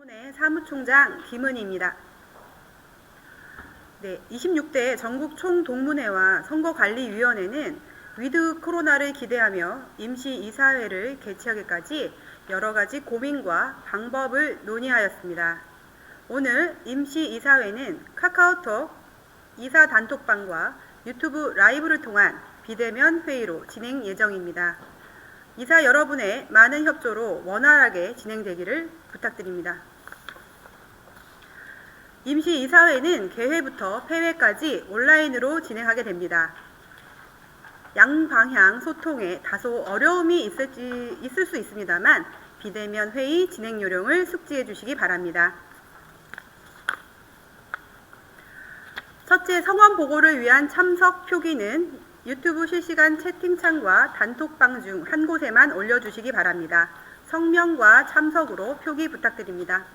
동문회 사무총장 김은희입니다. 네, 26대 전국 총동문회와 선거관리위원회는 위드 코로나를 기대하며 임시 이사회를 개최하기까지 여러 가지 고민과 방법을 논의하였습니다. 오늘 임시 이사회는 카카오톡 이사 단톡방과 유튜브 라이브를 통한 비대면 회의로 진행 예정입니다. 이사 여러분의 많은 협조로 원활하게 진행되기를 부탁드립니다. 임시 이사회는 개회부터 폐회까지 온라인으로 진행하게 됩니다. 양방향 소통에 다소 어려움이 있을 수 있습니다만 비대면 회의 진행 요령을 숙지해 주시기 바랍니다. 첫째, 성원 보고를 위한 참석 표기는 유튜브 실시간 채팅창과 단톡방 중 한 곳에만 올려주시기 바랍니다. 성명과 참석으로 표기 부탁드립니다.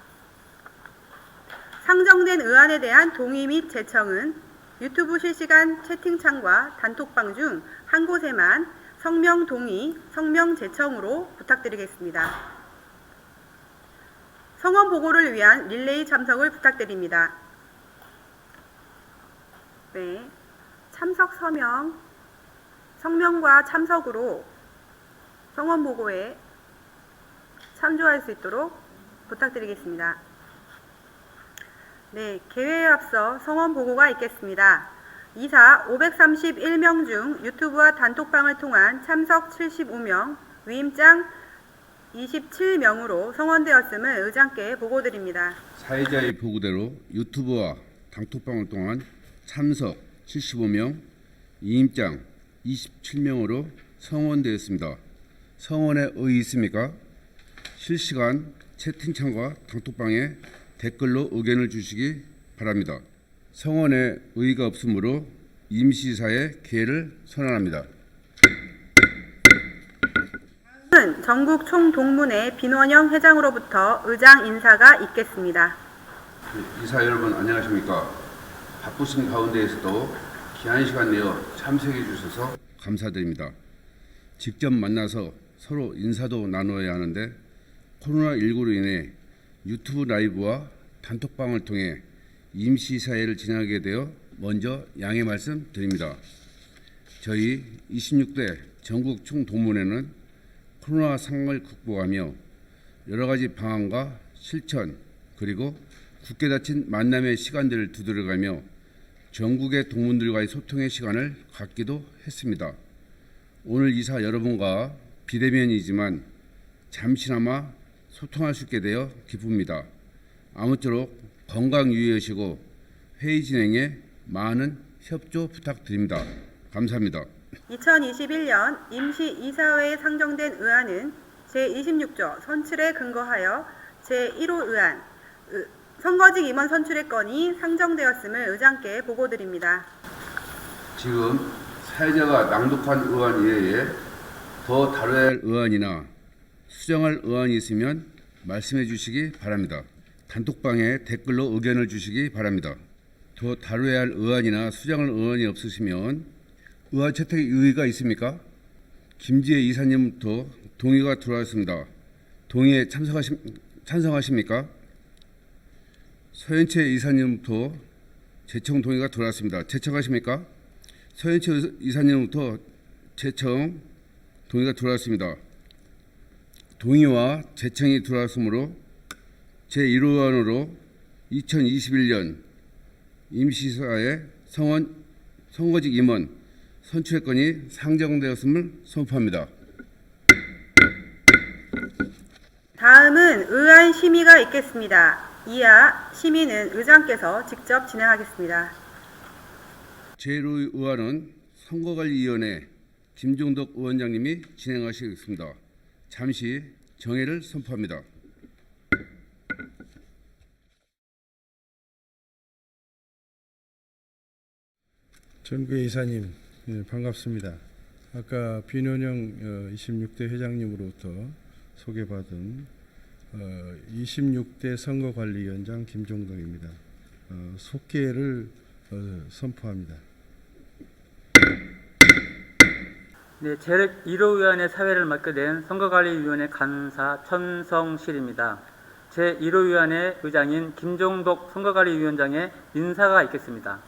상정된 의안에 대한 동의 및 제청은 유튜브 실시간 채팅창과 단톡방 중 한 곳에만 성명 동의, 성명 제청으로 부탁드리겠습니다. 성원 보고를 위한 릴레이 참석을 부탁드립니다. 네, 참석 서명, 성명과 참석으로 성원 보고에 참조할 수 있도록 부탁드리겠습니다. 네, 개회에 앞서 성원 보고가 있겠습니다. 이사 531명 중 유튜브와 단톡방을 통한 참석 75명, 위임장 27명으로 성원되었음을 의장께 보고드립니다. 사회자의 보고대로 유튜브와 단톡방을 통한 참석 75명, 위임장 27명으로 성원되었습니다. 성원에 의의 있습니까? 실시간 채팅창과 단톡방에 댓글로 의견을 주시기 바랍니다. 성원에 의의가 없으므로 임시이사의 개회를 선언합니다. 다음은 전국 총동문회 민원영 회장으로부터 의장 인사가 있겠습니다. 이사 여러분 안녕하십니까? 바쁘신 가운데에서도 귀한 시간 내어 참석해 주셔서 감사드립니다. 직접 만나서 서로 인사도 나누어야 하는데 코로나19로 인해 유튜브 라이브와 단톡방을 통해 임시사회를 진행하게 되어 먼저 양해 말씀드립니다. 저희 26대 전국 총동문회는 코로나 상황을 극복하며 여러 가지 방안과 실천 그리고 굳게 닫힌 만남의 시간들을 두드려가며 전국의 동문들과의 소통의 시간을 갖기도 했습니다. 오늘 이사 여러분과 비대면이지만 잠시나마 소통할 수 있게 되어 기쁩니다. 아무쪼록 건강 유의하시고 회의 진행에 많은 협조 부탁드립니다. 감사합니다. 2021년 임시이사회에 상정된 의안은 제26조 선출에 근거하여 제1호 의안 선거직 임원 선출의 건이 상정되었음을 의장께 보고드립니다. 지금 사회자가 낭독한 의안 이외에 더 다뤄야 할 의안이나 수정할 의안이 있으면 말씀해 주시기 바랍니다. 단톡방에 댓글로 의견을 주시기 바랍니다. 더 다뤄야 할 의안이나 수정할 의안이 없으시면 의안 채택 의의가 있습니까? 김지혜 이사님부터 동의가 들어왔습니다. 동의에 찬성하십니까? 서현채 이사님부터 제청 동의가 들어왔습니다. 제청하십니까? 서현채 이사님부터 제청 동의가 들어왔습니다. 동의와 제청이 들어왔으므로 제1호안으로 2021년 임시이사회 선거직 임원 선출의 건이 상정되었음을 선포합니다. 다음은 의안 심의가 있겠습니다. 이하 심의는 의장께서 직접 진행하겠습니다. 제1호 의안은 선거관리위원회 김종덕 의원장님이 진행하시겠습니다. 잠시 정회를 선포합니다. 전구의 이사님, 반갑습니다. 아까 비논영 26대 회장님으로부터 소개받은 26대 선거관리위원장 김종덕입니다. 속개를 선포합니다. 네, 제1호 의안의 사회를 맡게 된 선거관리위원회 간사 천성실입니다. 제1호위원회 의장인 김종덕 선거관리위원장의 인사가 있겠습니다.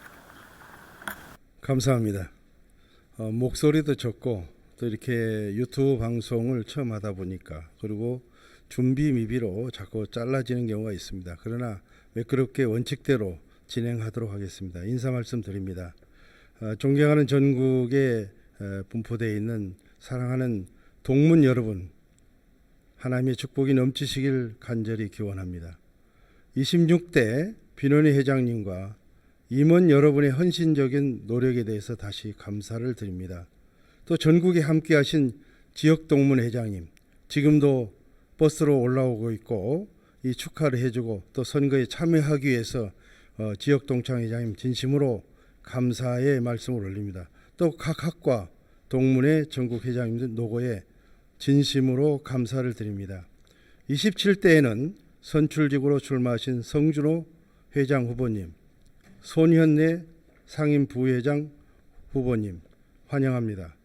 감사합니다. 목소리도 적고 또 이렇게 유튜브 방송을 처음 하다 보니까 그리고 준비 미비로 자꾸 잘라지는 경우가 있습니다. 그러나 매끄럽게 원칙대로 진행하도록 하겠습니다. 인사 말씀드립니다. 존경하는 전국에 분포되어 있는 사랑하는 동문 여러분, 하나님의 축복이 넘치시길 간절히 기원합니다. 26대 비논희 회장님과 임원 여러분의 헌신적인 노력에 대해서 다시 감사를 드립니다. 또 전국에 함께하신 지역 동문 회장님, 지금도 버스로 올라오고 있고 이 축하를 해주고 또 선거에 참여하기 위해서 지역 동창 회장님 진심으로 감사의 말씀을 올립니다. 또 각 학과 동문회 전국 회장님들 노고에 진심으로 감사를 드립니다. 27대에는 선출직으로 출마하신 성준호 회장 후보님, 손현래 상임 부회장 후보님 환영합니다.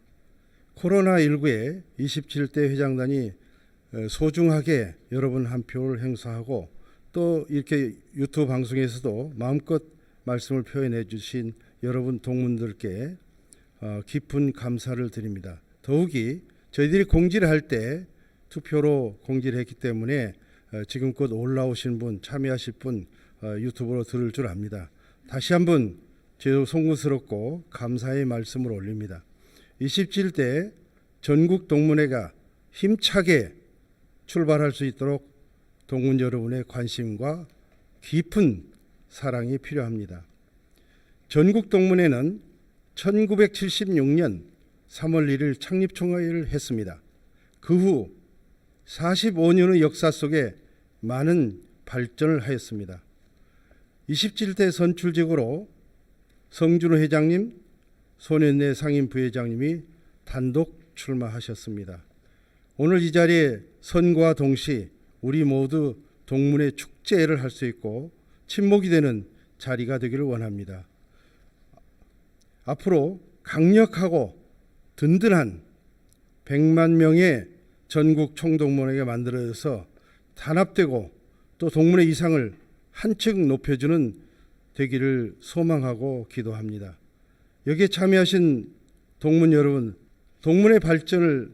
코로나19에 27대 회장단이 소중하게 여러분 한 표를 행사하고 또 이렇게 유튜브 방송에서도 마음껏 말씀을 표현해 주신 여러분 동문들께 깊은 감사를 드립니다. 더욱이 저희들이 공지를 할 때 투표로 공지를 했기 때문에 지금껏 올라오신 분, 참여하실 분 유튜브로 들을 줄 압니다. 다시 한번 제도 송구스럽고 감사의 말씀을 올립니다. 27대 전국 동문회가 힘차게 출발할 수 있도록 동문 여러분의 관심과 깊은 사랑이 필요합니다. 전국 동문회는 1976년 3월 1일 창립 총회를 했습니다. 그 후 45년의 역사 속에 많은 발전을 하였습니다. 27대 선출직으로 성준호 회장님, 손현래 상임 부회장님이 단독 출마하셨습니다. 오늘 이 자리에 선거와 동시 우리 모두 동문회 축제를 할 수 있고 친목이 되는 자리가 되기를 원합니다. 앞으로 강력하고 든든한 100만 명의 전국 총동문회가 만들어져서 단합되고 또 동문회 이상을 한층 높여주는 되기를 소망하고 기도합니다. 여기에 참여하신 동문 여러분, 동문회 발전을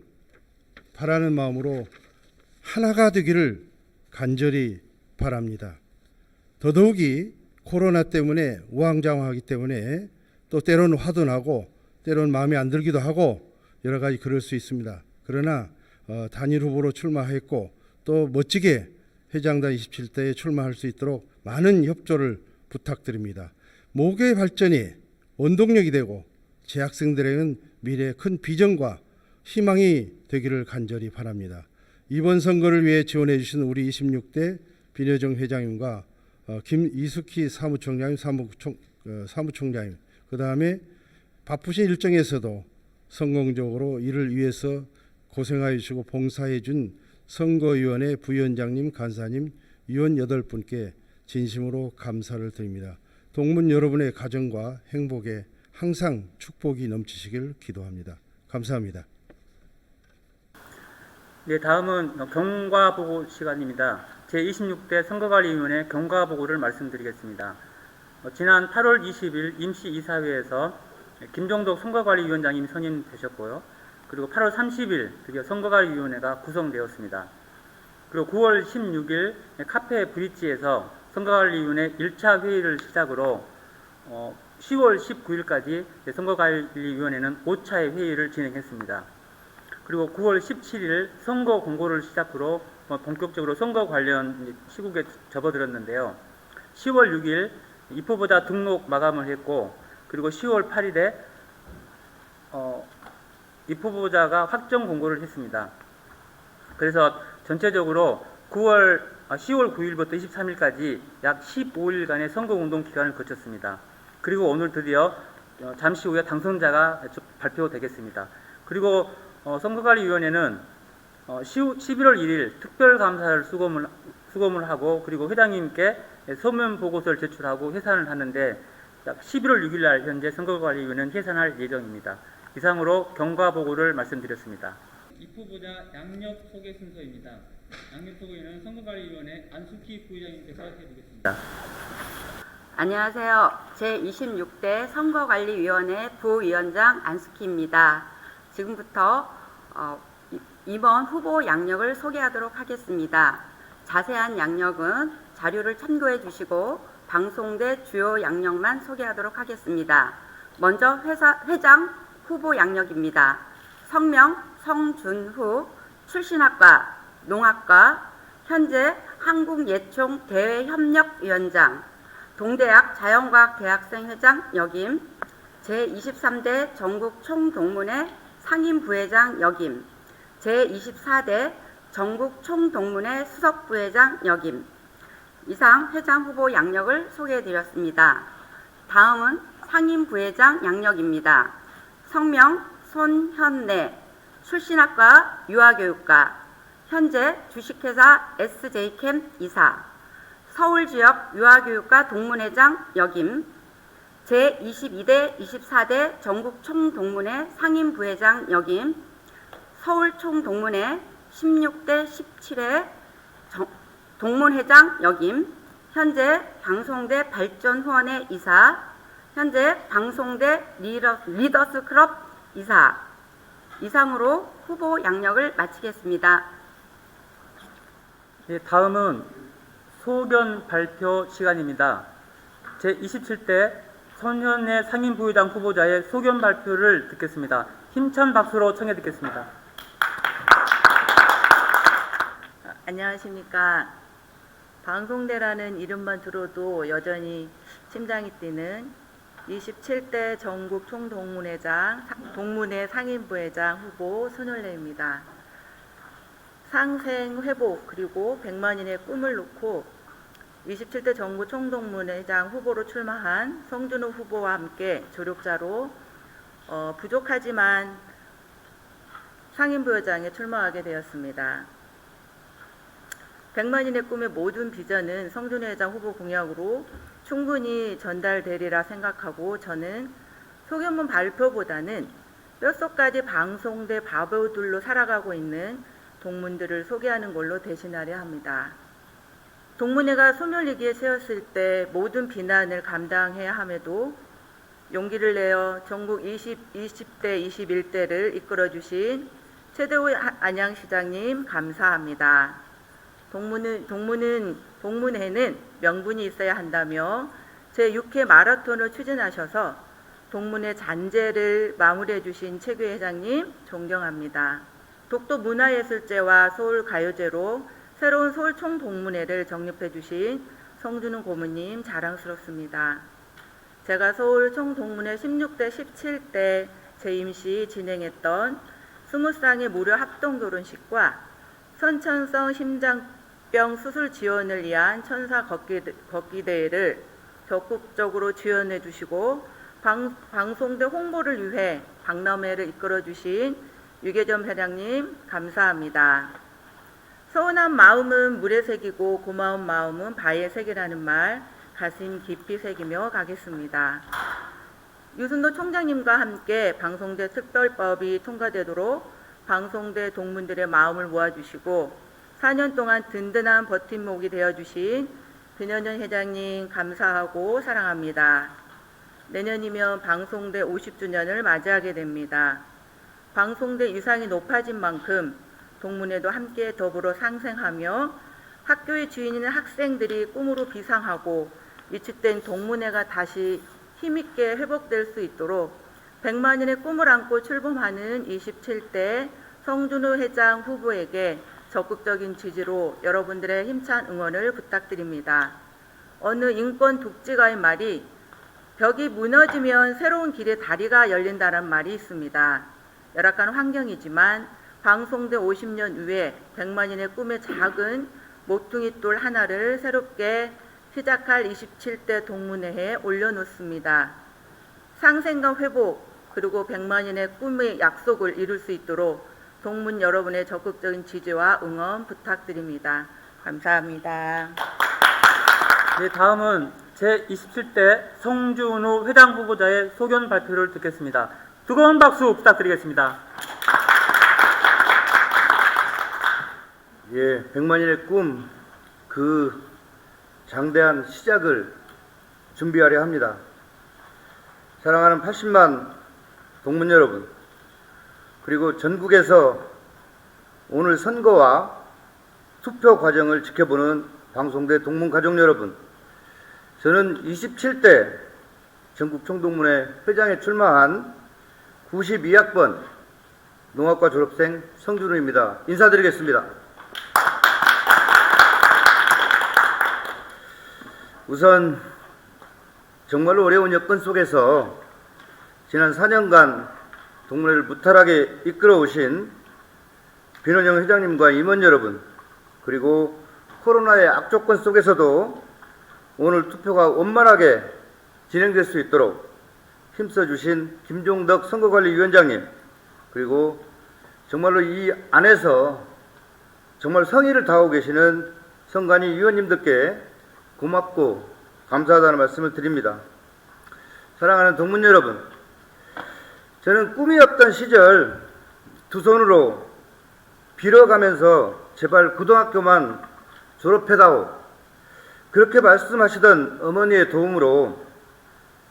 바라는 마음으로 하나가 되기를 간절히 바랍니다. 더더욱이 코로나 때문에 우왕좌왕하기 때문에 또 때로는 화도 나고 때로는 마음에 안 들기도 하고 여러 가지 그럴 수 있습니다. 그러나 단일 후보로 출마했고 또 멋지게 회장단 27대에 출마할 수 있도록 많은 협조를 부탁드립니다. 모교의 발전이 원동력이 되고 재학생들에게는 미래의 큰 비전과 희망이 되기를 간절히 바랍니다. 이번 선거를 위해 지원해 주신 우리 26대 비례정 회장님과 김이숙희 사무총장님, 사무총장님, 그 다음에 바쁘신 일정에서도 성공적으로 이를 위해서 고생하여 주시고 봉사해 준 선거위원회 부위원장님, 간사님, 위원 8분께 진심으로 감사를 드립니다. 동문 여러분의 가정과 행복에 항상 축복이 넘치시길 기도합니다. 감사합니다. 네, 다음은 경과보고 시간입니다. 제26대 선거관리위원회 경과보고를 말씀드리겠습니다. 지난 8월 20일 임시이사회에서 김종덕 선거관리위원장님이 선임되셨고요. 그리고 8월 30일 드디어 선거관리위원회가 구성되었습니다. 그리고 9월 16일 카페 브릿지에서 선거관리위원회 1차 회의를 시작으로 10월 19일까지 선거관리위원회는 5차의 회의를 진행했습니다. 그리고 9월 17일 선거 공고를 시작으로 본격적으로 선거 관련 시국에 접어들었는데요. 10월 6일 입후보자 등록 마감을 했고, 그리고 10월 8일에 입후보자가 확정 공고를 했습니다. 그래서 전체적으로 10월 9일부터 23일까지 약 15일간의 선거운동 기간을 거쳤습니다. 그리고 오늘 드디어 잠시 후에 당선자가 발표되겠습니다. 그리고 선거관리위원회는 11월 1일 특별감사를 수검을 하고, 그리고 회장님께 서면 보고서를 제출하고 해산을 하는데, 약 11월 6일 날 현재 선거관리위원회는 해산할 예정입니다. 이상으로 경과보고를 말씀드렸습니다. 입후보자 양력 소개 순서입니다. 양립소위는 선거관리위원회 안숙희 부의장님께서 해주겠습니다. 안녕하세요. 제26대 선거관리위원회 부위원장 안숙희입니다. 지금부터 이번 후보 양력을 소개하도록 하겠습니다. 자세한 양력은 자료를 참고해 주시고 방송대 주요 양력만 소개하도록 하겠습니다. 먼저 회장 후보 양력입니다. 성명 성준후, 출신학과 농학과, 현재 한국예총대외협력위원장, 동대학 자연과학대학생회장 역임, 제23대 전국 총동문회 상임부회장 역임, 제24대 전국 총동문회 수석부회장 역임. 이상 회장 후보 양력을 소개해드렸습니다. 다음은 상임부회장 양력입니다. 성명 손현래, 출신학과 유아교육과, 현재 주식회사 SJ캠 이사, 서울지역 유아교육과 동문회장 역임, 제22대 24대 전국 총동문회 상임부회장 역임, 서울총동문회 16대 17회 동문회장 역임, 현재 방송대 발전후원회 이사, 현재 방송대 리더스클럽 이사. 이상으로 후보 양력을 마치겠습니다. 예, 다음은 소견 발표 시간입니다. 제27대 손현래 상임부의장 후보자의 소견 발표를 듣겠습니다. 힘찬 박수로 청해 듣겠습니다. 안녕하십니까. 방송대라는 이름만 들어도 여전히 심장이 뛰는 27대 전국 총동문회장 동문회 상임부회장 후보 손현래입니다. 상생회복 그리고 100만인의 꿈을 놓고 27대 전국 총동문회장 후보로 출마한 성준호 후보와 함께 조력자로 부족하지만 상임부회장에 출마하게 되었습니다. 100만인의 꿈의 모든 비전은 성준호 회장 후보 공약으로 충분히 전달되리라 생각하고 저는 소견문 발표보다는 뼛속까지 방송대 바보들로 살아가고 있는 동문들을 소개하는 걸로 대신하려 합니다. 동문회가 소멸리기에 세웠을 때 모든 비난을 감당해야 함에도 용기를 내어 전국 20대 21대를 이끌어주신 최대호 안양시장님 감사합니다. 동문회는 명분이 있어야 한다며 제6회 마라톤을 추진하셔서 동문회 잔재를 마무리해 주신 최규 회장님 존경합니다. 독도 문화예술제와 서울가요제로 새로운 서울 총동문회를 정립해 주신 성준호 고문님 자랑스럽습니다. 제가 서울 총동문회 16대 17대 재임 시 진행했던 20쌍의 무료 합동결혼식과 선천성 심장병 수술 지원을 위한 천사 걷기 대회를 적극적으로 지원해 주시고 방송대 홍보를 위해 박람회를 이끌어 주신 유계점 회장님 감사합니다. 서운한 마음은 물에 새기고 고마운 마음은 바위에 새기라는 말 가슴 깊이 새기며 가겠습니다. 유순도 총장님과 함께 방송대 특별법이 통과되도록 방송대 동문들의 마음을 모아주시고 4년 동안 든든한 버팀목이 되어주신 변현현 회장님 감사하고 사랑합니다. 내년이면 방송대 50주년을 맞이하게 됩니다. 방송대 위상이 높아진 만큼 동문회도 함께 더불어 상생하며 학교의 주인인 학생들이 꿈으로 비상하고 위축된 동문회가 다시 힘있게 회복될 수 있도록 100만인의 꿈을 안고 출범하는 27대 성준호 회장 후보에게 적극적인 지지로 여러분들의 힘찬 응원을 부탁드립니다. 어느 인권 독지가의 말이 벽이 무너지면 새로운 길의 다리가 열린다는 말이 있습니다. 열악한 환경이지만 방송대 50년 후에 100만인의 꿈의 작은 모퉁이 돌 하나를 새롭게 시작할 27대 동문회에 올려놓습니다. 상생과 회복 그리고 100만인의 꿈의 약속을 이룰 수 있도록 동문 여러분의 적극적인 지지와 응원 부탁드립니다. 감사합니다. 네, 다음은 제27대 성준호 회장 후보자의 소견 발표를 듣겠습니다. 뜨거운 박수 부탁드리겠습니다. 예, 100만인의 꿈, 그 장대한 시작을 준비하려 합니다. 사랑하는 80만 동문 여러분, 그리고 전국에서 오늘 선거와 투표 과정을 지켜보는 방송대 동문 가족 여러분, 저는 27대 전국 총동문회 회장에 출마한 92학번 농학과 졸업생 성준우입니다. 인사드리겠습니다. 우선 정말로 어려운 여건 속에서 지난 4년간 동문회를 무탈하게 이끌어오신 변원영 회장님과 임원 여러분, 그리고 코로나의 악조건 속에서도 오늘 투표가 원만하게 진행될 수 있도록 힘써주신 김종덕 선거관리위원장님, 그리고 정말로 이 안에서 정말 성의를 다하고 계시는 선관위 위원님들께 고맙고 감사하다는 말씀을 드립니다. 사랑하는 동문 여러분, 저는 꿈이 없던 시절 두 손으로 빌어가면서 제발 고등학교만 졸업해다오, 그렇게 말씀하시던 어머니의 도움으로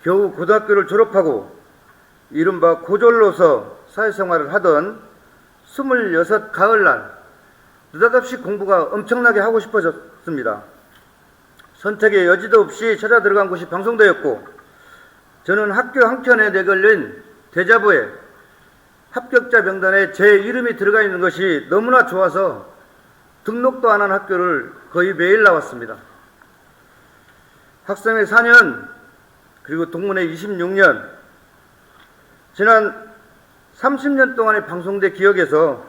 겨우 고등학교를 졸업하고 이른바 고졸로서 사회생활을 하던 26 가을날 느닷없이 공부가 엄청나게 하고 싶어졌습니다. 선택의 여지도 없이 찾아 들어간 곳이 방송대였고, 저는 학교 한켠에 내걸린 대자보에 합격자 명단에 제 이름이 들어가 있는 것이 너무나 좋아서 등록도 안 한 학교를 거의 매일 나왔습니다. 학생회 4년, 그리고 동문회 26년, 지난 30년 동안의 방송대 기억에서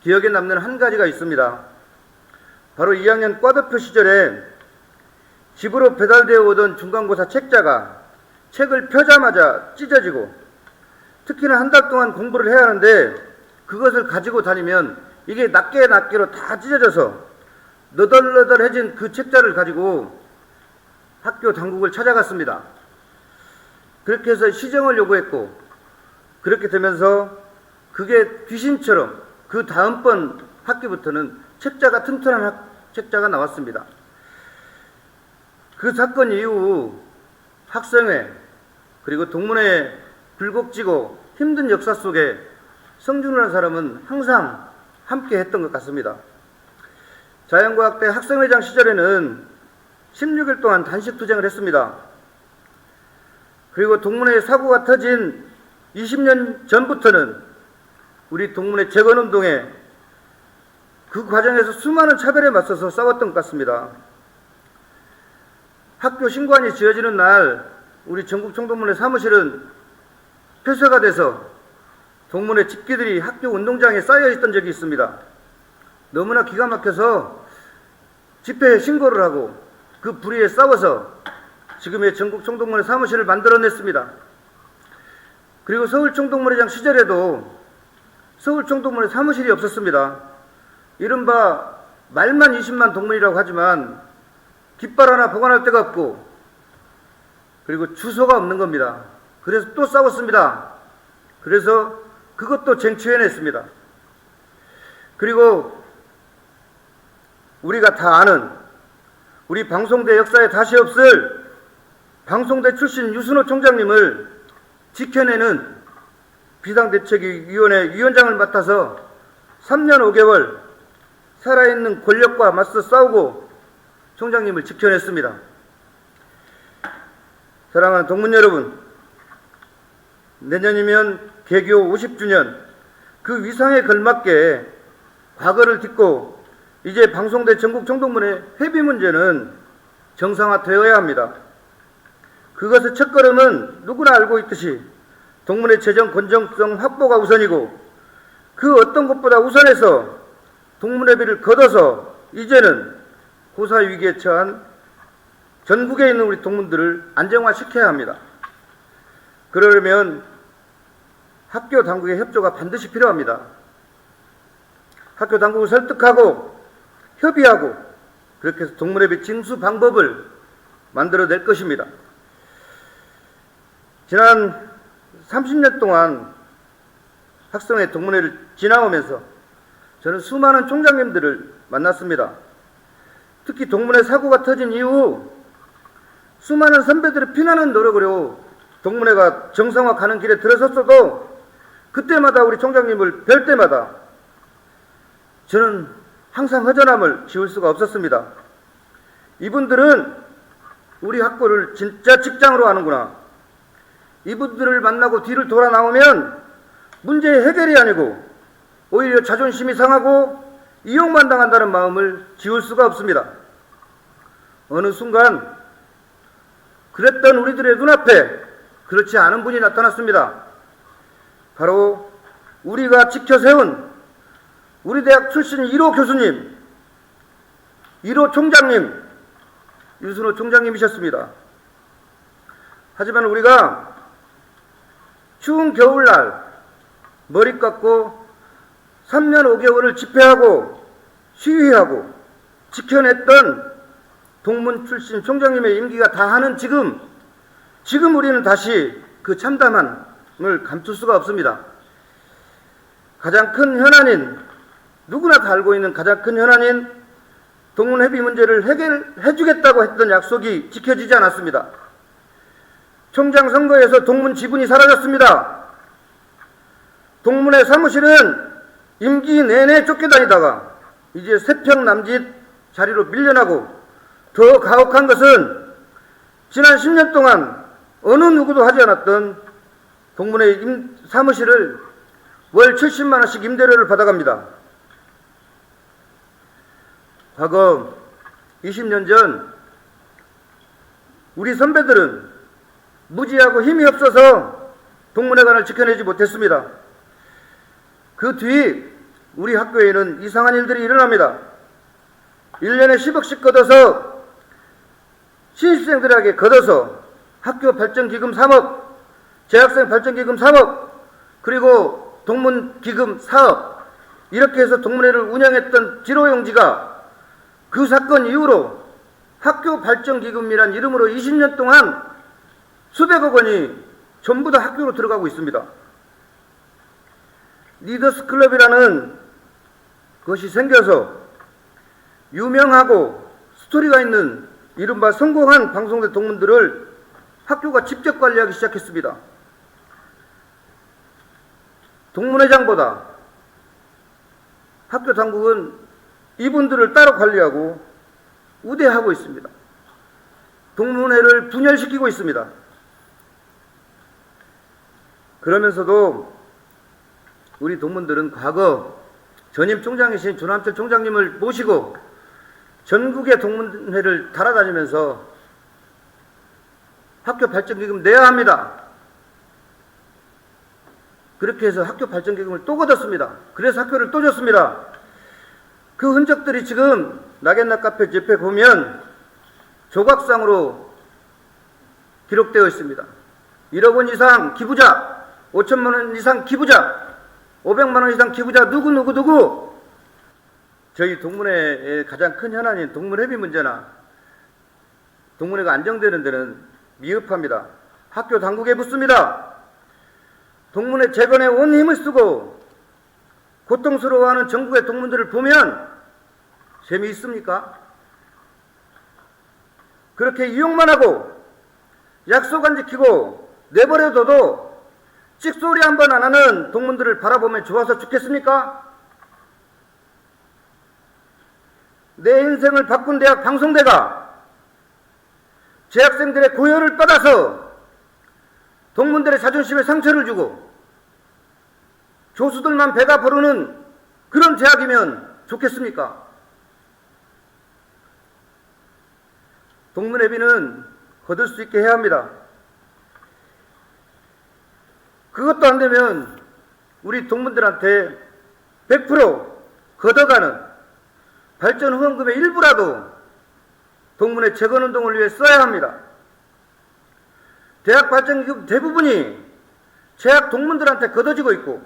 기억에 남는 한 가지가 있습니다. 바로 2학년 과대표 시절에 집으로 배달되어 오던 중간고사 책자가 책을 펴자마자 찢어지고, 특히나 한 달 동안 공부를 해야 하는데 그것을 가지고 다니면 이게 낱개로 다 찢어져서 너덜너덜해진 그 책자를 가지고 학교 당국을 찾아갔습니다. 그렇게 해서 시정을 요구했고, 그렇게 되면서 그게 귀신처럼 그 다음번 학기부터는 책자가 튼튼한 책자가 나왔습니다. 그 사건 이후 학생회, 그리고 동문회에 굴곡지고 힘든 역사 속에 성준우라는 사람은 항상 함께 했던 것 같습니다. 자연과학대 학생회장 시절에는 16일 동안 단식 투쟁을 했습니다. 그리고 동문회 사고가 터진 20년 전부터는 우리 동문회 재건운동에 그 과정에서 수많은 차별에 맞서서 싸웠던 것 같습니다. 학교 신관이 지어지는 날 우리 전국총동문회 사무실은 폐쇄가 돼서 동문회 집기들이 학교 운동장에 쌓여 있던 적이 있습니다. 너무나 기가 막혀서 집회에 신고를 하고 그 불의에 싸워서 지금의 전국총동문회 사무실을 만들어냈습니다. 그리고 서울총동문회장 시절에도 서울총동문회 사무실이 없었습니다. 이른바 말만 20만 동문이라고 하지만 깃발 하나 보관할 데가 없고, 그리고 주소가 없는 겁니다. 그래서 또 싸웠습니다. 그래서 그것도 쟁취해냈습니다. 그리고 우리가 다 아는 우리 방송대 역사에 다시 없을 방송대 출신 유순호 총장님을 지켜내는 비상대책위원회 위원장을 맡아서 3년 5개월 살아있는 권력과 맞서 싸우고 총장님을 지켜냈습니다. 사랑하는 동문 여러분, 내년이면 개교 50주년, 그 위상에 걸맞게 과거를 딛고 이제 방송대 전국총동문회 회비 문제는 정상화되어야 합니다. 그것의 첫걸음은 누구나 알고 있듯이 동문회 재정 건전성 확보가 우선이고, 그 어떤 것보다 우선해서 동문회비를 걷어서 이제는 고사 위기에 처한 전국에 있는 우리 동문들을 안정화시켜야 합니다. 그러려면 학교 당국의 협조가 반드시 필요합니다. 학교 당국을 설득하고 협의하고 그렇게 해서 동문회비 징수 방법을 만들어낼 것입니다. 지난 30년 동안 학생회 동문회를 지나오면서 저는 수많은 총장님들을 만났습니다. 특히 동문회 사고가 터진 이후 수많은 선배들의 피나는 노력으로 동문회가 정상화 가는 길에 들어섰어도 그때마다 우리 총장님을 뵐 때마다 저는 항상 허전함을 지울 수가 없었습니다. 이분들은 우리 학교를 진짜 직장으로 하는구나. 이분들을 만나고 뒤를 돌아 나오면 문제의 해결이 아니고 오히려 자존심이 상하고 이용만 당한다는 마음을 지울 수가 없습니다. 어느 순간 그랬던 우리들의 눈앞에 그렇지 않은 분이 나타났습니다. 바로 우리가 지켜세운 우리 대학 출신 1호 교수님, 1호 총장님, 유순호 총장님이셨습니다. 하지만 우리가 추운 겨울날 머리 깎고 3년 5개월을 집회하고 시위하고 지켜냈던 동문 출신 총장님의 임기가 다하는 지금 우리는 다시 그 참담함을 감출 수가 없습니다. 가장 큰 현안인, 누구나 다 알고 있는 가장 큰 현안인 동문회비 문제를 해결해 주겠다고 했던 약속이 지켜지지 않았습니다. 총장 선거에서 동문 지분이 사라졌습니다. 동문회 사무실은 임기 내내 쫓겨다니다가 이제 세평 남짓 자리로 밀려나고, 더 가혹한 것은 지난 10년 동안 어느 누구도 하지 않았던 동문회 사무실을 월 70만 원씩 임대료를 받아갑니다. 과거 20년 전 우리 선배들은 무지하고 힘이 없어서 동문회관을 지켜내지 못했습니다. 그 뒤 우리 학교에는 이상한 일들이 일어납니다. 1년에 10억씩 걷어서 신입생들에게 걷어서 학교 발전기금 3억, 재학생 발전기금 3억, 그리고 동문기금 4억, 이렇게 해서 동문회를 운영했던 지로용지가 그 사건 이후로 학교 발전기금이란 이름으로 20년 동안 수백억 원이 전부 다 학교로 들어가고 있습니다. 리더스클럽이라는 것이 생겨서 유명하고 스토리가 있는 이른바 성공한 방송대 동문들을 학교가 직접 관리하기 시작했습니다. 동문회장보다 학교 당국은 이분들을 따로 관리하고 우대하고 있습니다. 동문회를 분열시키고 있습니다. 그러면서도 우리 동문들은 과거 전임 총장이신 조남철 총장님을 모시고 전국의 동문회를 달아다니면서 학교 발전기금 내야 합니다. 그렇게 해서 학교 발전기금을 또 걷었습니다. 그래서 학교를 또 줬습니다. 그 흔적들이 지금 낙엽나 카페 옆에 보면 조각상으로 기록되어 있습니다. 1억 원 이상 기부자, 5천만 원 이상 기부자, 500만 원 이상 기부자 누구 저희 동문회의 가장 큰 현안인 동문회비 문제나 동문회가 안정되는 데는 미흡합니다. 학교 당국에 묻습니다. 동문회 재건에 온 힘을 쓰고 고통스러워하는 전국의 동문들을 보면 재미있습니까? 그렇게 이용만 하고 약속 안 지키고 내버려둬도 찍소리 한 번 안 하는 동문들을 바라보면 좋아서 죽겠습니까? 내 인생을 바꾼 대학 방송대가 재학생들의 고열을 받아서 동문들의 자존심에 상처를 주고 교수들만 배가 부르는 그런 대학이면 좋겠습니까? 동문회비는 거둘 수 있게 해야 합니다. 그것도 안 되면 우리 동문들한테 100% 걷어가는 발전 후원금의 일부라도 동문회 재건운동을 위해 써야 합니다. 대학 발전기금 대부분이 재학 동문들한테 걷어지고 있고,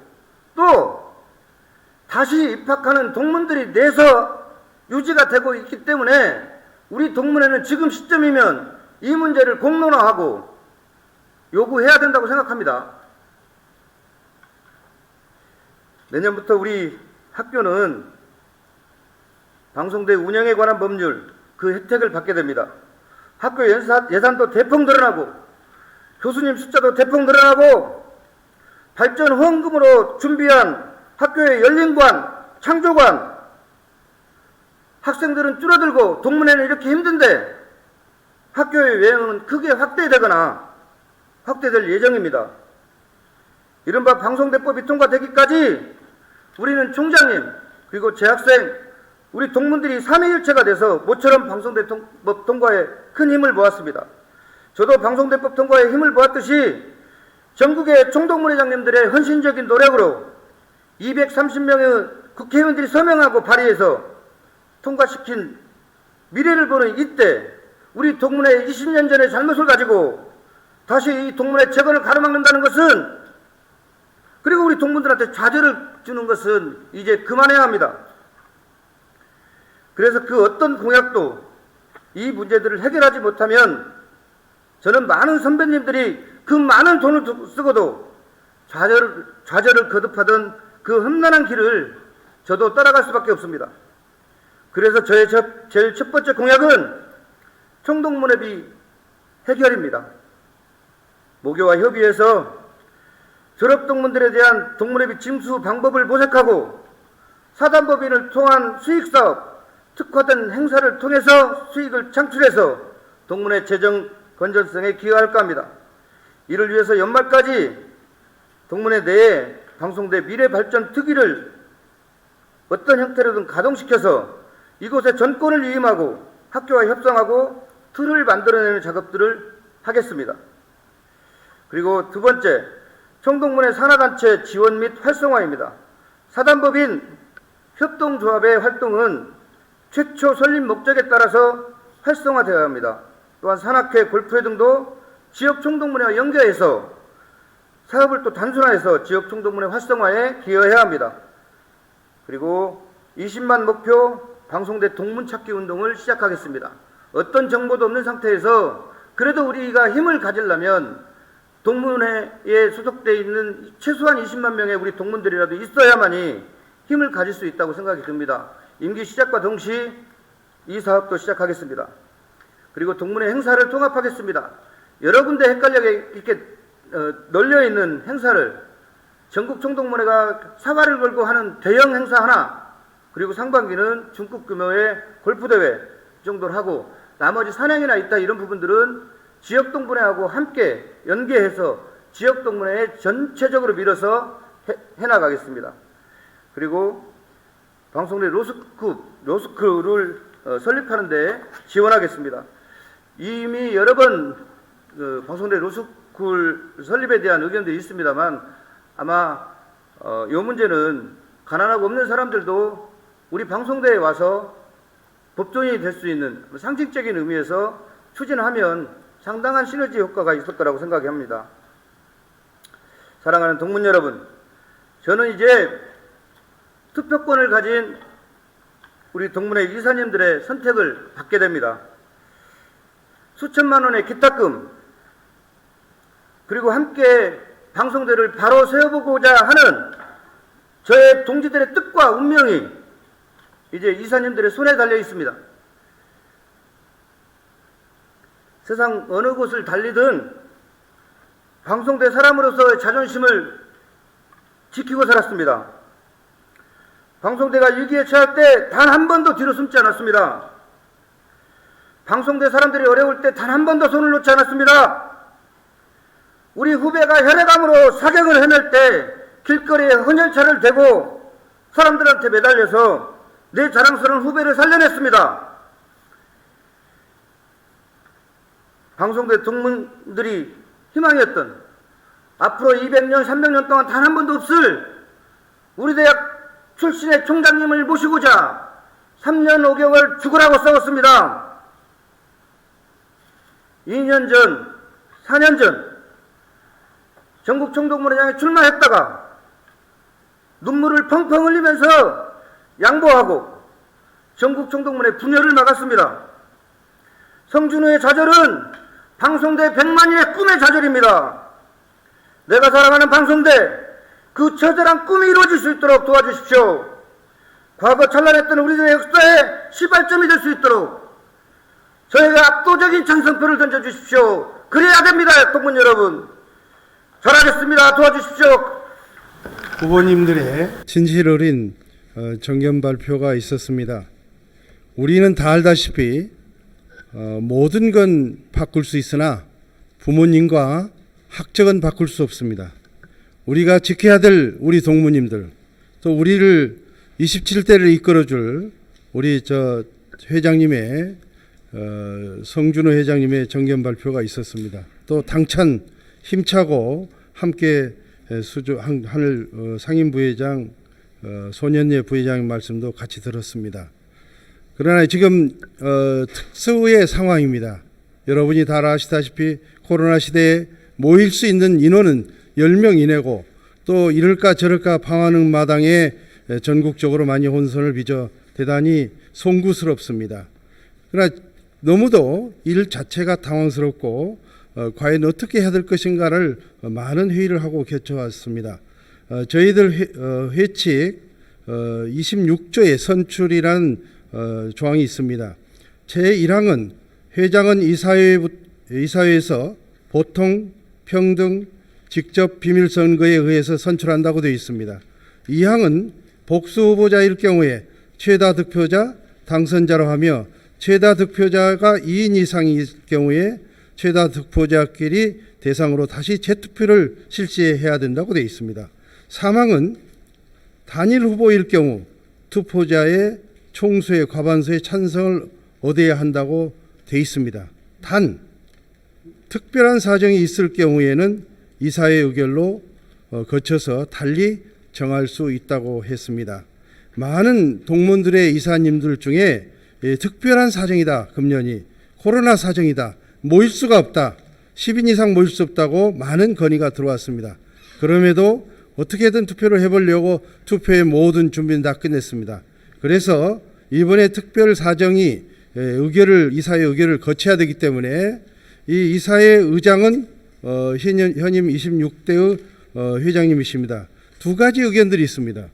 또 다시 입학하는 동문들이 내서 유지가 되고 있기 때문에 우리 동문회는 지금 시점이면 이 문제를 공론화하고 요구해야 된다고 생각합니다. 내년부터 우리 학교는 방송대 운영에 관한 법률 그 혜택을 받게 됩니다. 학교 예산도 대폭 늘어나고 교수님 숫자도 대폭 늘어나고 발전 후원금으로 준비한 학교의 열린관, 창조관, 학생들은 줄어들고 동문회는 이렇게 힘든데 학교의 외형은 크게 확대되거나 확대될 예정입니다. 이른바 방송대법이 통과되기까지 우리는 총장님 그리고 재학생 우리 동문들이 삼위일체가 돼서 모처럼 방송대법 통과에 큰 힘을 모았습니다. 저도 방송대법 통과에 힘을 모았듯이 전국의 총동문회장님들의 헌신적인 노력으로 230명의 국회의원들이 서명하고 발의해서 통과시킨 미래를 보는 이때 우리 동문회 20년 전의 잘못을 가지고 다시 이 동문회 재건을 가로막는다는 것은 그리고 우리 동문들한테 좌절을 주는 것은 이제 그만해야 합니다. 그래서 그 어떤 공약도 이 문제들을 해결하지 못하면 저는 많은 선배님들이 그 많은 돈을 쓰고도 좌절을 거듭하던 그 험난한 길을 저도 따라갈 수밖에 없습니다. 그래서 저의 제일 첫 번째 공약은 총동문회비 해결입니다. 모교와 협의해서 졸업동문들에 대한 동문회비 징수 방법을 모색하고 사단법인을 통한 수익사업, 특화된 행사를 통해서 수익을 창출해서 동문회 재정 건전성에 기여할까 합니다. 이를 위해서 연말까지 동문회 내에 방송대 미래발전 특위를 어떤 형태로든 가동시켜서 이곳에 전권을 위임하고 학교와 협상하고 틀을 만들어내는 작업들을 하겠습니다. 그리고 두 번째, 총동문회 산하단체 지원 및 활성화입니다. 사단법인 협동조합의 활동은 최초 설립 목적에 따라서 활성화되어야 합니다. 또한 산악회, 골프회 등도 지역 총동문회와 연계해서 사업을 또 단순화해서 지역 총동문회 활성화에 기여해야 합니다. 그리고 20만 목표 방송대 동문 찾기 운동을 시작하겠습니다. 어떤 정보도 없는 상태에서 그래도 우리가 힘을 가지려면 동문회에 소속되어 있는 최소한 20만 명의 우리 동문들이라도 있어야만이 힘을 가질 수 있다고 생각이 듭니다. 임기 시작과 동시에 이 사업도 시작하겠습니다. 그리고 동문회 행사를 통합하겠습니다. 여러 군데 헷갈리게 이렇게 널려있는 행사를 전국 총동문회가 사활을 걸고 하는 대형 행사 하나, 그리고 상반기는 중급 규모의 골프대회 정도를 하고 나머지 산행이나 있다 이런 부분들은 지역동문회하고 함께 연계해서 지역동문회에 전체적으로 밀어서 해나가겠습니다. 그리고 방송대 로스쿨을 설립하는 데 지원하겠습니다. 이미 여러 번 방송대 로스쿨 설립에 대한 의견들이 있습니다만 아마 이 문제는 가난하고 없는 사람들도 우리 방송대에 와서 법조인이 될 수 있는 상징적인 의미에서 추진하면 상당한 시너지 효과가 있을 거라고 생각합니다. 사랑하는 동문 여러분, 저는 이제 투표권을 가진 우리 동문회 이사님들의 선택을 받게 됩니다. 수천만 원의 기탁금, 그리고 함께 방송대를 바로 세워보고자 하는 저의 동지들의 뜻과 운명이 이제 이사님들의 손에 달려 있습니다. 세상 어느 곳을 달리든 방송대 사람으로서의 자존심을 지키고 살았습니다. 방송대가 위기에 처할 때 단 한 번도 뒤로 숨지 않았습니다. 방송대 사람들이 어려울 때 단 한 번도 손을 놓지 않았습니다. 우리 후배가 혈액암으로 사경을 헤맬 때 길거리에 헌혈차를 대고 사람들한테 매달려서 내 자랑스러운 후배를 살려냈습니다. 방송대 동문들이 희망이었던 앞으로 200년, 300년 동안 단 한 번도 없을 우리 대학 출신의 총장님을 모시고자 3년 5개월 죽으라고 싸웠습니다. 2년 전, 4년 전 전국 총동문회장에 출마했다가 눈물을 펑펑 흘리면서 양보하고 전국 총동문회 분열을 막았습니다. 성준우의 좌절은 방송대 100만인의 꿈의 좌절입니다. 내가 사랑하는 방송대, 그 처절한 꿈이 이루어질 수 있도록 도와주십시오. 과거 찬란했던 우리들의 역사의 시발점이 될 수 있도록 저희가 압도적인 찬성표를 던져주십시오. 그래야 됩니다. 동문 여러분. 잘하겠습니다. 도와주십시오. 후보님들의 진실 어린 정견 발표가 있었습니다. 우리는 다 알다시피 모든 건 바꿀 수 있으나 부모님과 학적은 바꿀 수 없습니다. 우리가 지켜야 될 우리 동무님들, 또 우리를 27대를 이끌어줄 우리 회장님의 성준호 회장님의 정견 발표가 있었습니다. 또 당찬 힘차고 함께 하늘 상임 부회장 손현예 부회장의 말씀도 같이 들었습니다. 그러나 지금 특수의 상황입니다. 여러분이 다 아시다시피 코로나 시대에 모일 수 있는 인원은 10명 이내고 또 이럴까 저럴까 방하는 마당에 전국적으로 많이 혼선을 빚어 대단히 송구스럽습니다. 그러나 너무도 일 자체가 당황스럽고 과연 어떻게 해야 될 것인가를 많은 회의를 하고 결정했습니다. 저희들 회칙 26조의 선출이라는 조항이 있습니다. 제1항은 회장은 이사회에서 보통, 평등, 직접 비밀선거에 의해서 선출한다고 되어 있습니다. 2항은 복수 후보자일 경우에 최다 득표자, 당선자로 하며 최다 득표자가 2인 이상일 경우에 최다 득표자끼리 대상으로 다시 재투표를 실시해야 된다고 되어 있습니다. 3항은 단일 후보일 경우 투표자의 총수의 과반수의 찬성을 얻어야 한다고 되어 있습니다. 단 특별한 사정이 있을 경우에는 이사회 의결로 거쳐서 달리 정할 수 있다고 했습니다. 많은 동문들의 이사님들 중에 특별한 사정이다, 금년이 코로나 사정이다, 모일 수가 없다, 10인 이상 모일 수 없다고 많은 건의가 들어왔습니다. 그럼에도 어떻게든 투표를 해보려고 투표의 모든 준비는 다 끝냈습니다. 그래서 이번에 특별 사정이 이사회 의결을 거쳐야 되기 때문에 이 이사회 의장은 현임 26대의 회장님이십니다. 두 가지 의견들이 있습니다.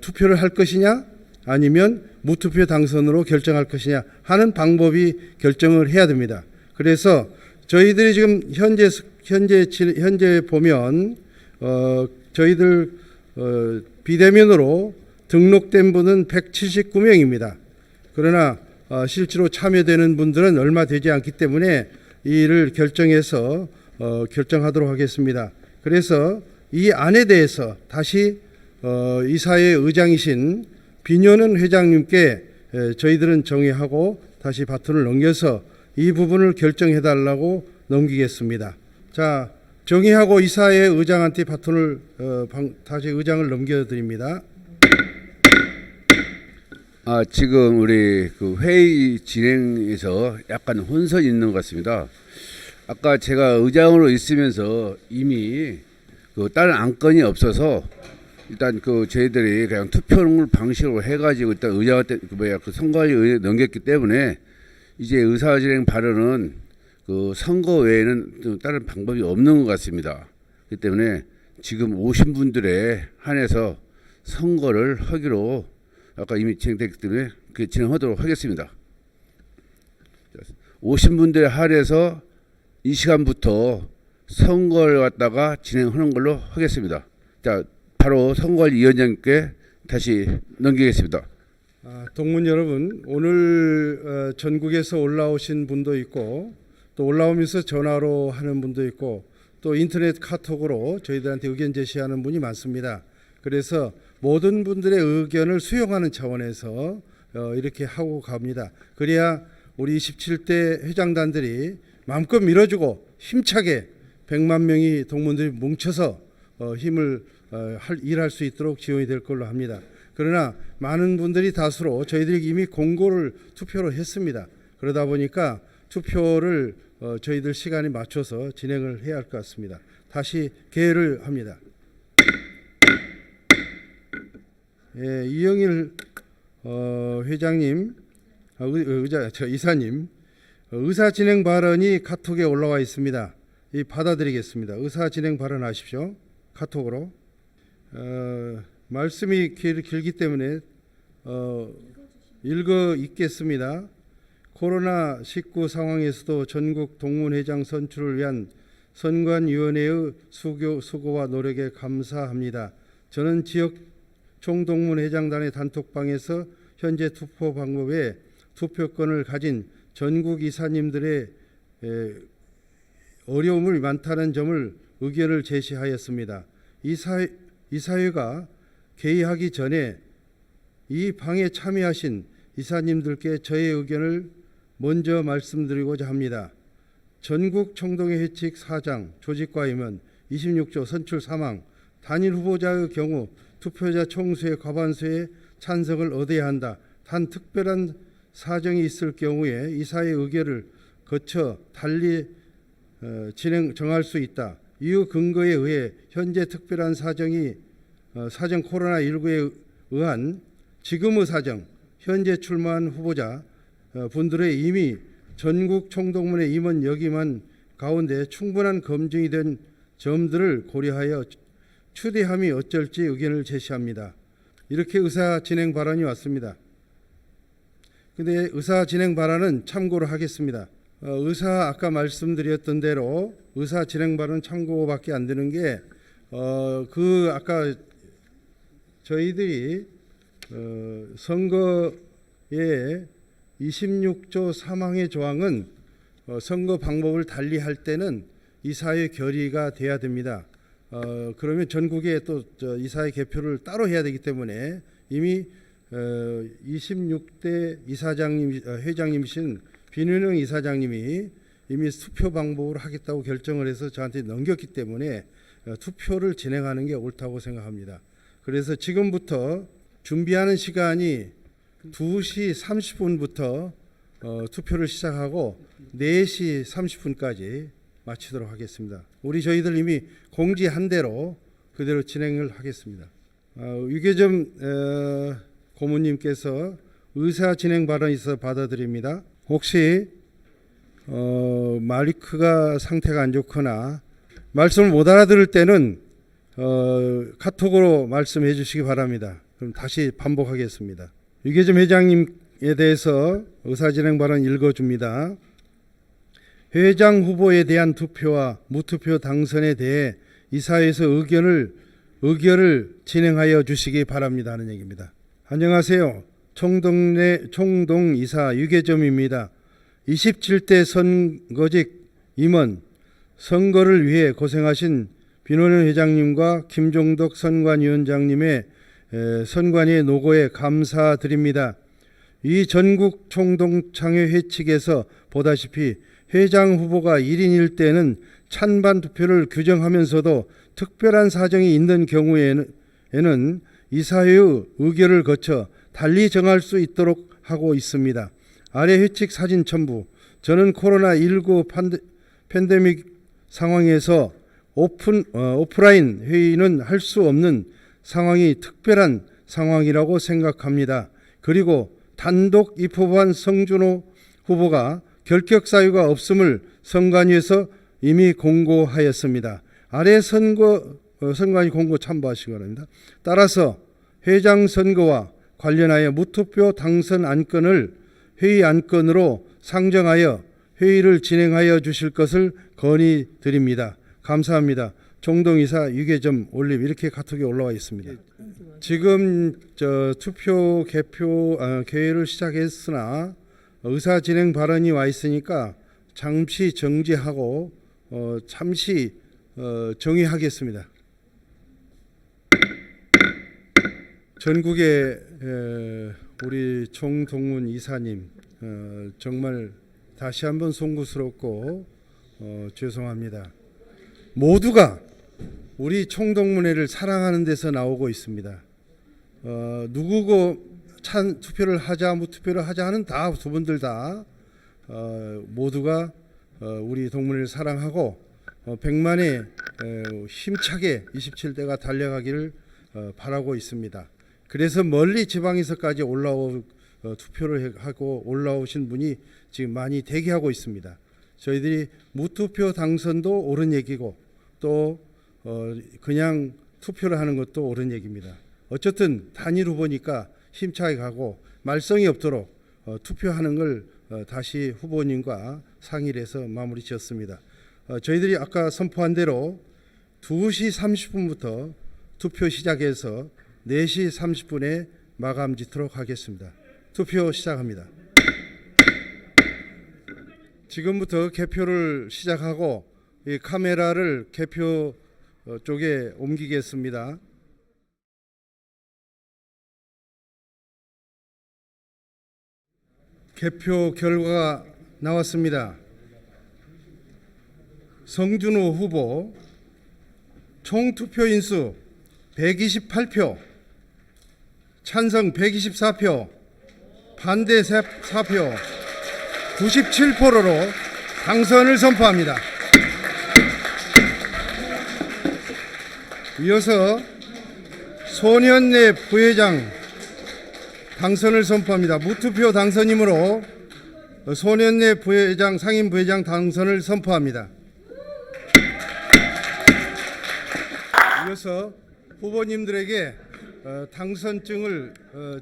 투표를 할 것이냐 아니면 무투표 당선으로 결정할 것이냐 하는 방법이 결정을 해야 됩니다. 그래서 저희들이 지금 현재 보면 저희들 비대면으로 등록된 분은 179명입니다. 그러나 실제로 참여되는 분들은 얼마 되지 않기 때문에 이 일을 결정해서 결정하도록 하겠습니다. 그래서 이 안에 대해서 다시 이사회 의장이신 비뇨는 회장님께 저희들은 정의하고 다시 바톤을 넘겨서 이 부분을 결정해달라고 넘기겠습니다. 자, 정의하고 이사회 의장한테 바톤을 다시 의장을 넘겨드립니다. 지금 우리 그 회의 진행에서 약간 혼선이 있는 것 같습니다. 아까 제가 의장으로 있으면서 이미 그 다른 안건이 없어서 일단 그 저희들이 그냥 투표 방식으로 해가지고 일단 의장한테 그 선거관리에 넘겼기 때문에 이제 의사진행 발언은 그 선거 외에는 또 다른 방법이 없는 것 같습니다. 그렇기 때문에 지금 오신 분들에 한해서 선거를 하기로 아까 이미 진행됐기 때문에 진행하도록 하겠습니다. 오신 분들에 한해서 이 시간부터 선거를 갖다가 진행하는 걸로 하겠습니다. 자, 바로 선거관리위원장님께 다시 넘기겠습니다. 동문 여러분, 오늘 전국에서 올라오신 분도 있고 또 올라오면서 전화로 하는 분도 있고 또 인터넷 카톡으로 저희들한테 의견 제시하는 분이 많습니다. 그래서 모든 분들의 의견을 수용하는 차원에서 이렇게 하고 갑니다. 그래야 우리 27대 회장단들이 마음껏 밀어주고 힘차게 100만 명이 동문들이 뭉쳐서 힘을 일할 수 있도록 지원이 될 걸로 합니다. 그러나 많은 분들이 다수로 저희들이 이미 공고를 투표로 했습니다. 그러다 보니까 투표를 저희들 시간에 맞춰서 진행을 해야 할 것 같습니다. 다시 개회를 합니다. 예, 이영일 회장님, 이사님, 의사 진행 발언이 카톡에 올라와 있습니다. 이 받아드리겠습니다. 의사 진행 발언하십시오. 카톡으로. 말씀이 길기 때문에 읽어 있겠습니다. 코로나19 상황에서도 전국 동문회장 선출을 위한 선관위원회의 수고와 노력에 감사합니다. 저는 지역 총동문회장단의 단톡방에서 현재 투표 방법에 투표권을 가진 전국 이사님들의 어려움이 많다는 점을 의견을 제시하였습니다. 이사회가 개의하기 전에 이 방에 참여하신 이사님들께 저의 의견을 먼저 말씀드리고자 합니다. 전국 총동회 회칙 4장 조직과임은 26조 선출 사망 단일 후보자의 경우 투표자 총수의 과반수의 찬성을 얻어야 한다. 단 특별한 사정이 있을 경우에 이사의 의결을 거쳐 달리 정할 수 있다. 이후 근거에 의해 현재 특별한 사정 코로나19에 의한 지금의 사정, 현재 출마한 후보자 분들의 이미 전국 총동문회 임원 역임한 가운데 충분한 검증이 된 점들을 고려하여 추대함이 어쩔지 의견을 제시합니다. 이렇게 의사 진행 발언이 왔습니다. 근데 의사 진행 발언은 참고로 하겠습니다. 아까 말씀드렸던 대로 의사 진행 발언 참고밖에 안 되는 게 아까 저희들이 선거의 26조 3항의 조항은 선거 방법을 달리할 때는 이사회 결의가 돼야 됩니다. 그러면 전국에 또 이사회 개표를 따로 해야 되기 때문에 이미 26대 이사장님 회장님이신 비윤영 이사장님이 이미 투표 방법으로 하겠다고 결정을 해서 저한테 넘겼기 때문에 투표를 진행하는 게 옳다고 생각합니다. 그래서 지금부터 준비하는 시간이 2시 30분부터 투표를 시작하고 4시 30분까지 마치도록 하겠습니다. 저희들 이미 공지한 대로 그대로 진행을 하겠습니다. 유계점 고문님께서 의사 진행 발언이 있어 받아들입니다. 혹시 마이크가 상태가 안 좋거나 말씀을 못 알아들을 때는 카톡으로 말씀해 주시기 바랍니다. 그럼 다시 반복하겠습니다. 유계점 회장님에 대해서 의사진행 발언 읽어줍니다. 회장 후보에 대한 투표와 무투표 당선에 대해 이사회에서 의결을 진행하여 주시기 바랍니다 하는 얘기입니다. 안녕하세요. 총동 이사 유계점입니다. 27대 선거직 임원 선거를 위해 고생하신 비논현 회장님과 김종덕 선관위원장님의 선관위의 노고에 감사드립니다. 이 전국 총동창회 회칙에서 보다시피 회장 후보가 1인 1대는 찬반 투표를 규정하면서도 특별한 사정이 있는 경우에는 이사회의 의결을 거쳐 달리 정할 수 있도록 하고 있습니다. 아래 회칙 사진 첨부. 저는 코로나19 팬데믹 상황에서 오프라인 회의는 할 수 없는 상황이 특별한 상황이라고 생각합니다. 그리고 단독 입후보한 성준호 후보가 결격 사유가 없음을 선관위에서 이미 공고하였습니다. 아래 선관위 공고 참고하시기 바랍니다. 따라서 회장 선거와 관련하여 무투표 당선 안건을 회의 안건으로 상정하여 회의를 진행하여 주실 것을 건의드립니다. 감사합니다. 총동이사 유계점 올림 이렇게 카톡이 올라와 있습니다. 지금 투표 개회를 시작했으나 의사 진행 발언이 와 있으니까 잠시 정지하고 잠시 정의하겠습니다. 전국의 우리 총동문 이사님 정말 다시 한번 송구스럽고 죄송합니다. 모두가 우리 총동문회를 사랑하는 데서 나오고 있습니다. 누구고 투표를 하자 무투표를 하자 하는 다 두 분들 다 모두가 우리 동문회를 사랑하고 100만에 힘차게 27대가 달려가기를 바라고 있습니다. 그래서 멀리 지방에서까지 투표를 하고 올라오신 분이 지금 많이 대기하고 있습니다. 저희들이 무투표 당선도 옳은 얘기고 또 그냥 투표를 하는 것도 옳은 얘기입니다. 어쨌든 단일 후보니까 힘차게 가고 말썽이 없도록 투표하는 걸 다시 후보님과 상의를 해서 마무리 지었습니다. 저희들이 아까 선포한 대로 2시 30분부터 투표 시작해서 4시 30분에 마감 짓도록 하겠습니다. 투표 시작합니다. 지금부터 개표를 시작하고 이 카메라를 개표 쪽에 옮기겠습니다. 개표 결과가 나왔습니다. 성준호 후보 총 투표인수 128표, 찬성 124표, 반대 4표, 97%로 당선을 선포합니다. 이어서 손현래 부회장 당선을 선포합니다. 무투표 당선이므로 손현래 부회장, 상임 부회장 당선을 선포합니다. 이어서 후보님들에게 당선증을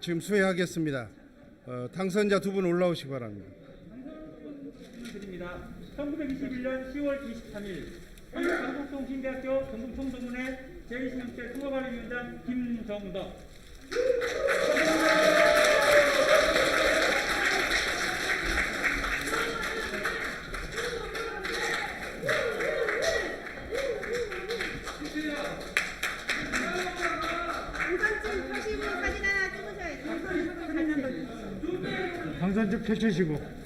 지금 수여하겠습니다. 당선자 두 분 올라오시기 바랍니다. 드립니다. 1921년 10월 23일 한국방송통신대학교 전북청도문의 제26대 선거관리위원장 김정덕. 당선증 펼치시고.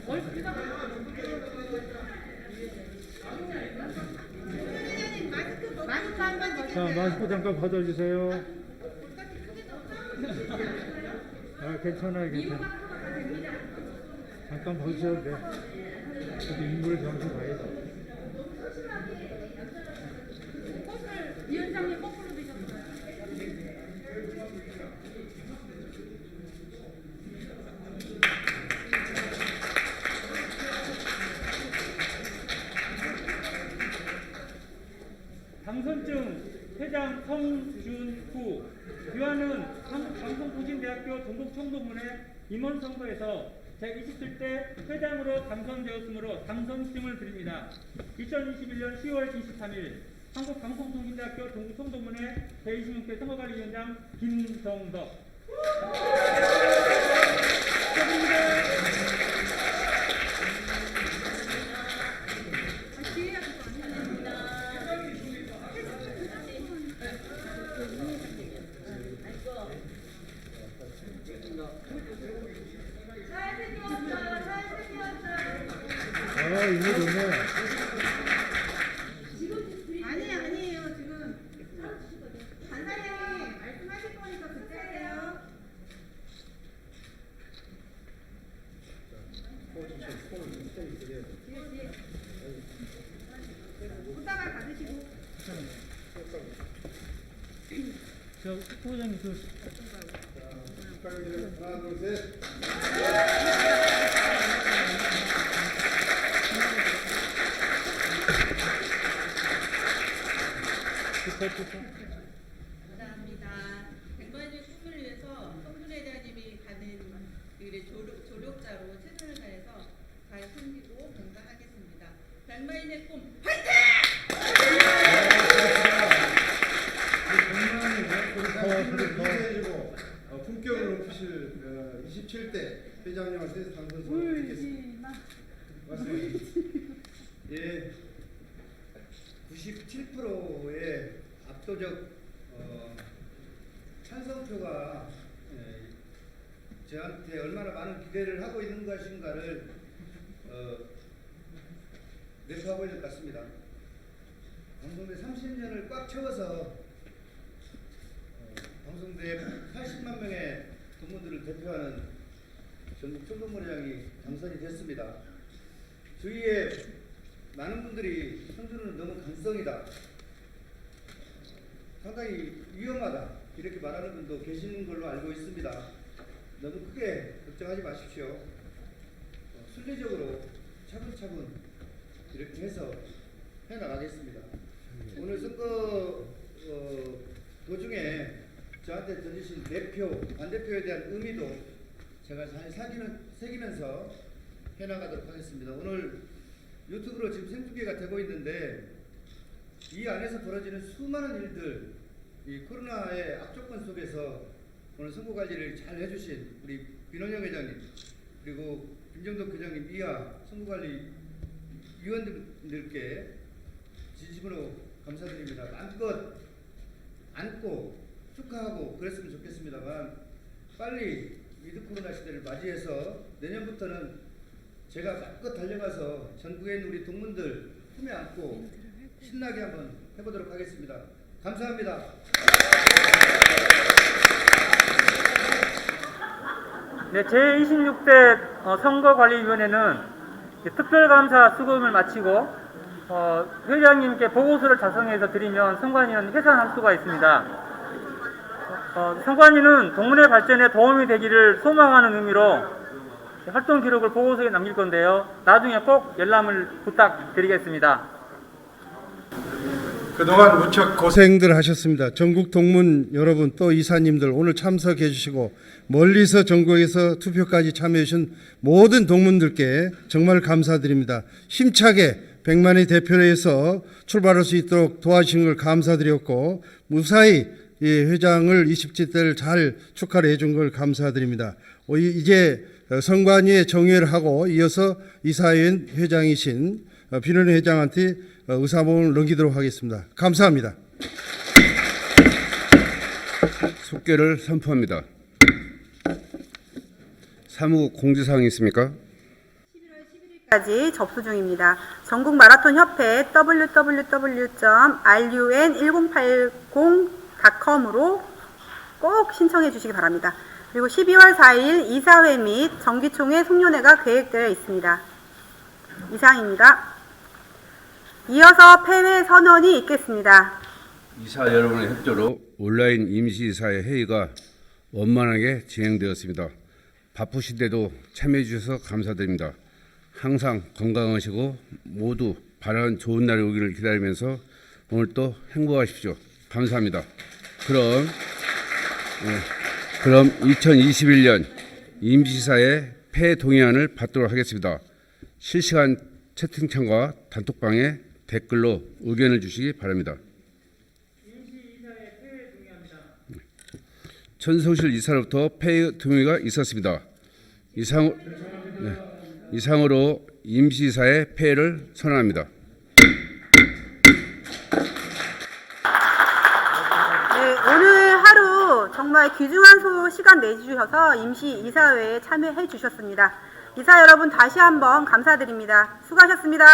자, 마스크 잠깐 받아주세요. 괜찮아요, 괜찮아요. 잠깐 벗으셔도 돼. 저도 인물 점수 봐야죠. 위원장님 거꾸로 드셨어요. 당선증 회장 성준후, 유한은 한국방송통신대학교 전북청도문의 임원선거에서 제27대 회장으로 당선되었으므로 당선증을 드립니다. 2021년 10월 23일 한국방송통신대학교 전북청도문의 제26대 선거관리위원장 김정덕. 이거 좋네. 아니에요. 지금 간사님이 말씀하실 거니까 듣세요. 후다가 받으시고. 저 후보장님 하나, 둘, 셋. 감사합니다. 백만주의 꿈을 위해서 성준 회장님이 가는 조력자로 최선을 다해서 잘 섬기고 봉사하겠습니다. 백만인의 꿈 화이팅! 품격을 높이실 27대 회장님한테 당선 선언드리겠습니다. 예, 97%의 압도적 찬성표가 저한테 얼마나 많은 기대를 하고 있는 것인가를 내포하고 있는 것 같습니다. 방송대 30년을 꽉 채워서 방송대 80만 명의 동문들을 대표하는 전북 청도문회장이 당선이 됐습니다. 주위에 많은 분들이 성준은 너무 간성이다, 상당히 위험하다 이렇게 말하는 분도 계시는 걸로 알고 있습니다. 너무 크게 걱정하지 마십시오. 순리적으로 차분차분 이렇게 해서 해나가겠습니다. 오늘 선거 도중에 저한테 던지신 대표, 반대표에 대한 의미도 제가 잘 새기면서 해나가도록 하겠습니다. 오늘 유튜브로 지금 생중계가 되고 있는데 이 안에서 벌어지는 수많은 일들, 이 코로나의 악조건 속에서 오늘 선거 관리를 잘 해주신 우리 민원영 회장님, 그리고 김정덕 회장님 이하 선거관리 위원들께 진심으로 감사드립니다. 마음껏 안고 축하하고 그랬으면 좋겠습니다만 빨리 위드 코로나 시대를 맞이해서 내년부터는 제가 마음껏 달려가서 전국에 있는 우리 동문들 품에 안고 신나게 한번 해보도록 하겠습니다. 감사합니다. 네, 제26대 선거관리위원회는 특별감사 수금을 마치고 회장님께 보고서를 작성해서 드리면 선관위는 해산할 수가 있습니다. 선관위는 동문회 발전에 도움이 되기를 소망하는 의미로 활동 기록을 보고서에 남길 건데요. 나중에 꼭 열람을 부탁드리겠습니다. 그동안 무척 고생들 하셨습니다. 전국 동문 여러분 또 이사님들 오늘 참석해 주시고 멀리서 전국에서 투표까지 참여해 주신 모든 동문들께 정말 감사드립니다. 힘차게 100만의 대표회에서 출발할 수 있도록 도와주신 걸 감사드렸고 무사히 이 회장을 27대를 잘 축하를 해준 걸 감사드립니다. 이제 선관위에 정회를 하고 이어서 이사회원 회장이신 비는 회장한테 의사봉을 넘기도록 하겠습니다. 감사합니다. 속개를 선포합니다. 사무국 공지사항이 있습니까? 11월 11일까지 접수 중입니다. 전국 마라톤 협회 www.run1080.com으로 꼭 신청해 주시기 바랍니다. 그리고 12월 4일 이사회 및 정기총회 송년회가 계획되어 있습니다. 이상입니다. 이어서 폐회 선언이 있겠습니다. 이사 여러분의 협조로 온라인 임시이사회 회의가 원만하게 진행되었습니다. 바쁘신데도 참여해 주셔서 감사드립니다. 항상 건강하시고 모두 바라는 좋은 날이 오기를 기다리면서 오늘 또 행복하십시오. 감사합니다. 그럼 2021년 임시이사회 폐회 동의안을 받도록 하겠습니다. 실시간 채팅창과 단톡방에 댓글로 의견을 주시기 바랍니다. 천성실 이사로부터 폐회 동의가 있었습니다. 이상으로 임시이사의 폐회를 선언합니다. 네, 오늘 하루 정말 귀중한 시간 내주셔서 임시이사회에 참여해 주셨습니다. 이사 여러분 다시 한번 감사드립니다. 수고하셨습니다.